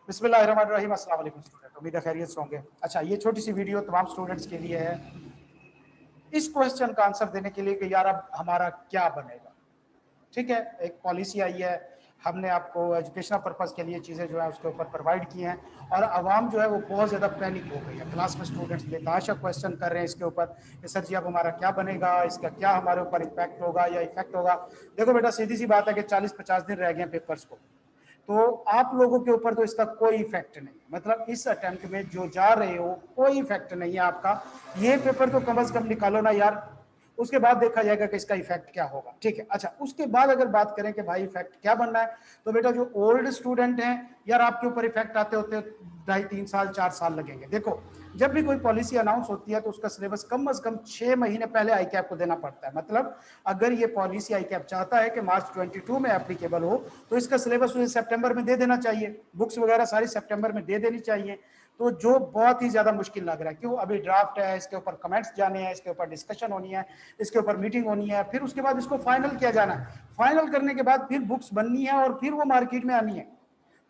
बिस्मिल्लाहिर्रहमानिर्रहीम। अस्सलाम वालेकुम स्टूडेंट, उम्मीद है खैरियत से होंगे। अच्छा, ये छोटी सी वीडियो तमाम स्टूडेंट्स के लिए है, इस क्वेश्चन का आंसर देने के लिए कि यार अब हमारा क्या बनेगा। ठीक है, एक पॉलिसी आई है, हमने आपको एजुकेशनल पर्पस के लिए चीज़ें जो है उसके ऊपर प्रोवाइड की हैं, और आवाम जो है वो बहुत ज़्यादा पैनिक हो गई है। क्लास में स्टूडेंट्स बेतहाशा क्वेश्चन कर रहे हैं इसके ऊपर कि सर जी अब हमारा क्या बनेगा, इसका क्या हमारे ऊपर इम्पैक्ट होगा या इफेक्ट होगा। देखो बेटा, सीधी सी बात है कि 40-50 दिन रह गए हैं पेपर्स को, तो आप लोगों के ऊपर तो इसका कोई इफेक्ट नहीं, मतलब इस अटेम्प्ट में जो जा रहे हो कोई इफेक्ट नहीं है आपका। ये पेपर तो कम से कम निकालो ना यार, उसके बाद देखा जाएगा कि इसका इफेक्ट क्या होगा। ठीक है, अच्छा उसके बाद अगर बात करें कि भाई इफेक्ट क्या बनना है, तो बेटा जो ओल्ड स्टूडेंट हैं यार, आपके ऊपर इफेक्ट आते होते 2.5-3 साल 4 साल लगेंगे। देखो, जब भी कोई पॉलिसी अनाउंस होती है तो उसका सिलेबस कम से कम 6 महीने पहले आईकैप को देना पड़ता है। मतलब अगर ये पॉलिसी आईकैप चाहता है कि मार्च 22 में एप्लीकेबल हो, तो इसका सिलेबस उसे सितंबर में दे देना चाहिए, बुक्स वगैरह सारी सितंबर में दे देनी चाहिए। तो जो बहुत ही ज्यादा मुश्किल लग रहा है, क्यों, अभी ड्राफ्ट है, इसके ऊपर कमेंट्स जाने हैं, इसके ऊपर डिस्कशन होनी है, इसके ऊपर मीटिंग होनी है, फिर उसके बाद इसको फाइनल किया जाना है, फाइनल करने के बाद फिर बुक्स बननी है और फिर वो मार्केट में आनी है।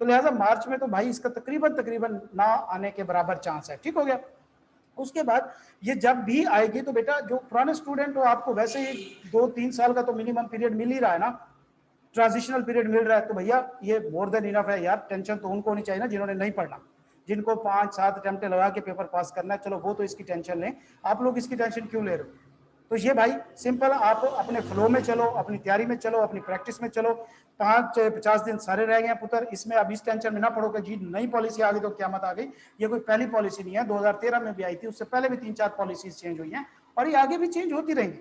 तो लिहाजा मार्च में तो भाई इसका तकरीबन ना आने के बराबर चांस है। ठीक हो गया। उसके बाद ये जब भी आएगी तो बेटा जो पुराने स्टूडेंट हो, आपको वैसे ही 2-3 साल का तो मिनिमम पीरियड मिल ही रहा है ना, ट्रांजिशनल पीरियड मिल रहा है, तो भैया ये मोर देन इनफ है यार। टेंशन तो उनको होनी चाहिए ना जिन्होंने नहीं पढ़ना, जिनको 5-7 अटेम्प्ट लगा के पेपर पास करना है, चलो वो तो इसकी टेंशन लें, आप लोग इसकी टेंशन क्यों ले रहे हो। तो ये भाई सिंपल, आप अपने फ्लो में चलो, अपनी तैयारी में चलो, अपनी प्रैक्टिस में चलो। 5-50 दिन सारे रह गए हैं पुत्र, इसमें अब इस टेंशन में ना पड़ो कि जी नई पॉलिसी आ गई तो क्यामत आ गई। ये कोई पहली पॉलिसी नहीं है, 2013 में भी आई थी, उससे पहले भी 3-4 पॉलिसीज चेंज हुई हैं और ये आगे भी चेंज होती रहेंगी।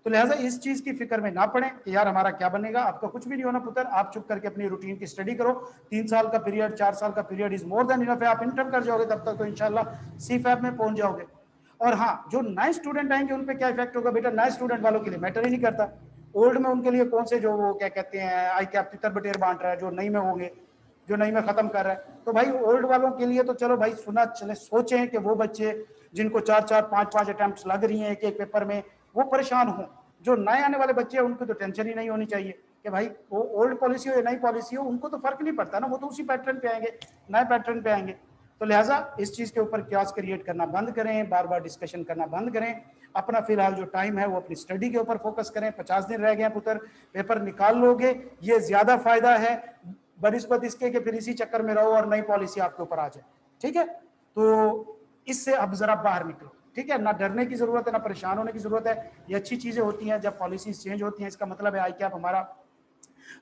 तो लिहाजा इस चीज की फिक्र में ना पड़े कि यार हमारा क्या बनेगा। आपका कुछ भी नहीं होना पुत्र, आप चुप करके अपनी रूटीन की स्टडी करो। 3 साल का पीरियड, 4 साल का period is more than enough है। आप इंटर कर जाओगे तब तक तो इंशाल्लाह सीफैप में पहुंच जाओगे। और हाँ, जो नए स्टूडेंट आएंगे उन पे क्या इफेक्ट होगा बेटा, नए स्टूडेंट वालों के लिए मैटर ही नहीं करता। ओल्ड में उनके लिए कौन से जो वो क्या कहते हैं आई कैप तितर बटेर बांट रहा है, जो नई में होंगे, जो नई में खत्म कर रहा है। तो भाई ओल्ड वालों के लिए तो चलो भाई सुना चले, सोचें कि वो बच्चे जिनको 4-4 5-5 अटेम्प्ट लग रही हैं एक एक पेपर में, वो परेशान हों। जो नए आने वाले बच्चे हैं उनको तो टेंशन ही नहीं होनी चाहिए कि भाई वो ओल्ड पॉलिसी हो या नई पॉलिसी हो, उनको तो फर्क नहीं पड़ता ना, वो तो उसी पैटर्न पे आएंगे, नए पैटर्न पे आएंगे। तो लिहाजा इस चीज के ऊपर क्यास क्रिएट करना बंद करें, बार बार डिस्कशन करना बंद करें। अपना फिलहाल जो टाइम है वो अपनी स्टडी के ऊपर फोकस करें। 50 दिन रह गए पुत्र, पेपर निकाल लोगे, ये ज्यादा फायदा है बनिस्बत इसके कि फिर इसी चक्कर में रहो और नई पॉलिसी आपके ऊपर आ जाए। ठीक है, तो इससे अब जरा बाहर निकलो। ठीक है, ना डरने की जरूरत है, ना परेशान होने की जरूरत है। ये अच्छी चीजें होती हैं जब पॉलिसीज चेंज होती हैं, इसका मतलब है आईकैप हमारा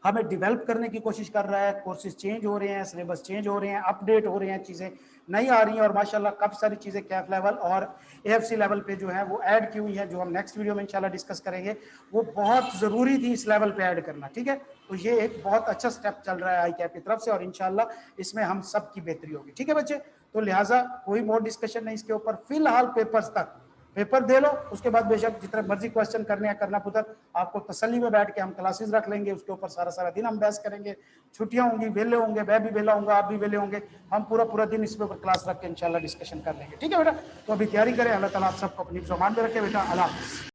हमें डेवलप करने की कोशिश कर रहा है। कोर्सेज चेंज हो रहे हैं, सिलेबस चेंज हो रहे हैं, अपडेट हो रहे हैं, चीजें नई आ रही हैं, और माशाल्लाह काफी सारी चीजें कैफ लेवल और एएफसी लेवल पे जो है वो ऐड की हुई है, जो हम नेक्स्ट वीडियो में इंशाल्लाह डिस्कस करेंगे। वो बहुत जरूरी थी इस लेवल पे ऐड करना। ठीक है, तो ये एक बहुत अच्छा स्टेप चल रहा है आईकैप की तरफ से, और इंशाल्लाह इसमें हम सब की बेहतरी होगी। ठीक है बच्चे, तो लिहाजा कोई मोर डिस्कशन नहीं इसके ऊपर, फिलहाल पेपर्स तक पेपर दे लो, उसके बाद बेशक जितने मर्जी क्वेश्चन करने हैं करना पुत्र। आपको तसल्ली में बैठ के हम क्लासेस रख लेंगे, उसके ऊपर सारा सारा दिन हम बहस करेंगे। छुट्टियां होंगी, वेले होंगे, मैं भी वेला होऊंगा, आप भी वेले होंगे, हम पूरा पूरा दिन इस पे ऊपर क्लास रख के इंशाल्लाह डिस्कशन कर लेंगे। ठीक है बेटा, तो अभी तैयारी करें। अल्लाह ताला आप सबको अपनी ज़ुबान में रखे बेटा। अल्लाह हाफ़िज़।